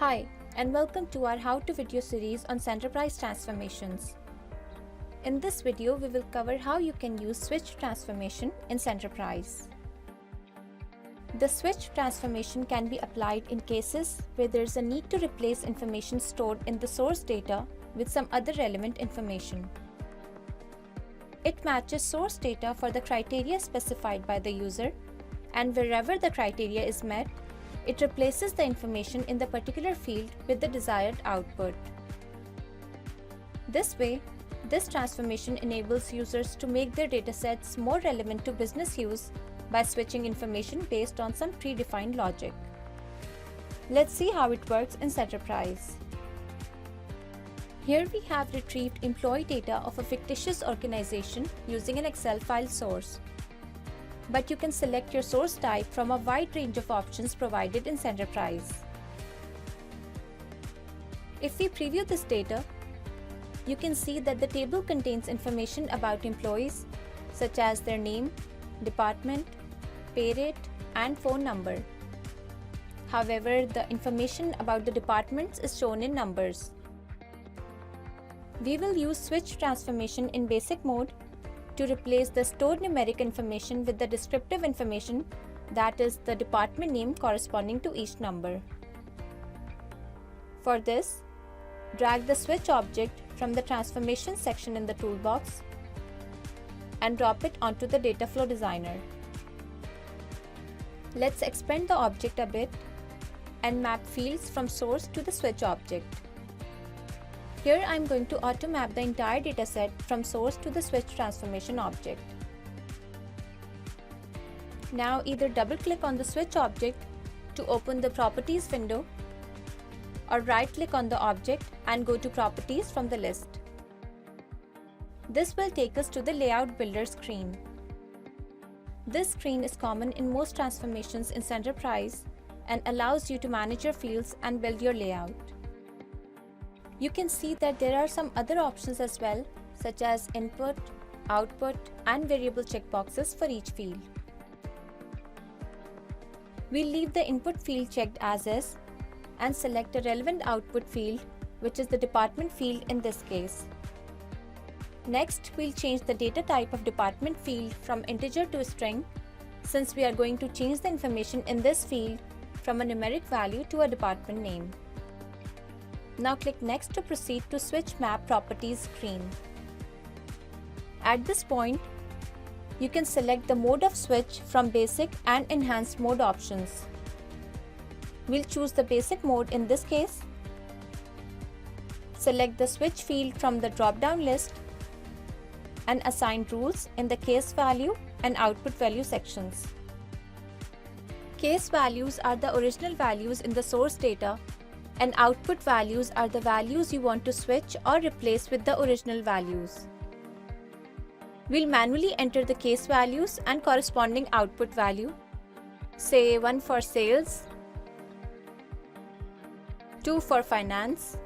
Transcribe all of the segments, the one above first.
Hi, and welcome to our How to video series on Centerprise transformations. In this video, we will cover how you can use switch transformation in Centerprise. The switch transformation can be applied in cases where there is a need to replace information stored in the source data with some other relevant information. It matches source data for the criteria specified by the user, and wherever the criteria is met, it replaces the information in the particular field with the desired output. This way, this transformation enables users to make their datasets more relevant to business use by switching information based on some predefined logic. Let's see how it works in Centerprise. Here we have retrieved employee data of a fictitious organization using an Excel file source. But you can select your source type from a wide range of options provided in Centerprise. If we preview this data, you can see that the table contains information about employees such as their name, department, pay rate, and phone number. However, the information about the departments is shown in numbers. We will use switch transformation in basic mode to replace the stored numeric information with the descriptive information, that is, the department name corresponding to each number. For this, drag the switch object from the transformation section in the toolbox and drop it onto the Dataflow Designer. Let's expand the object a bit and map fields from source to the switch object. Here I am going to auto-map the entire dataset from source to the switch transformation object. Now either double-click on the switch object to open the Properties window, or right-click on the object and go to Properties from the list. This will take us to the Layout Builder screen. This screen is common in most transformations in Centerprise and allows you to manage your fields and build your layout. You can see that there are some other options as well, such as input, output, and variable checkboxes for each field. We'll leave the input field checked as is and select a relevant output field, which is the department field in this case. Next, we'll change the data type of department field from integer to string, since we are going to change the information in this field from a numeric value to a department name. Now click Next to proceed to Switch Map Properties screen. At this point, you can select the mode of switch from Basic and Enhanced mode options. We'll choose the Basic mode in this case. Select the switch field from the drop-down list and assign rules in the case value and output value sections. Case values are the original values in the source data, and output values are the values you want to switch or replace with the original values. We'll manually enter the case values and corresponding output value, say 1 for sales, 2 for finance,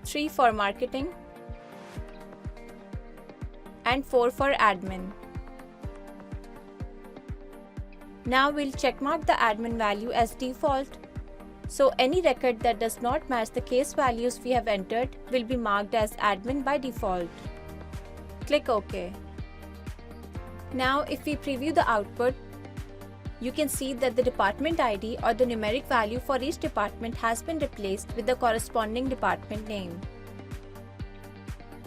3 for marketing, and 4 for admin. Now we'll checkmark the admin value as default, so any record that does not match the case values we have entered will be marked as admin by default. Click OK. Now if we preview the output, you can see that the department ID or the numeric value for each department has been replaced with the corresponding department name.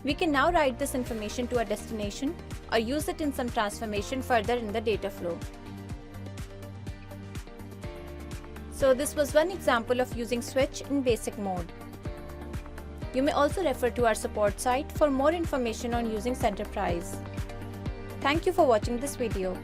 We can now write this information to a destination or use it in some transformation further in the data flow. So this was one example of using switch in basic mode. You may also refer to our support site for more information on using Centerprise. Thank you for watching this video.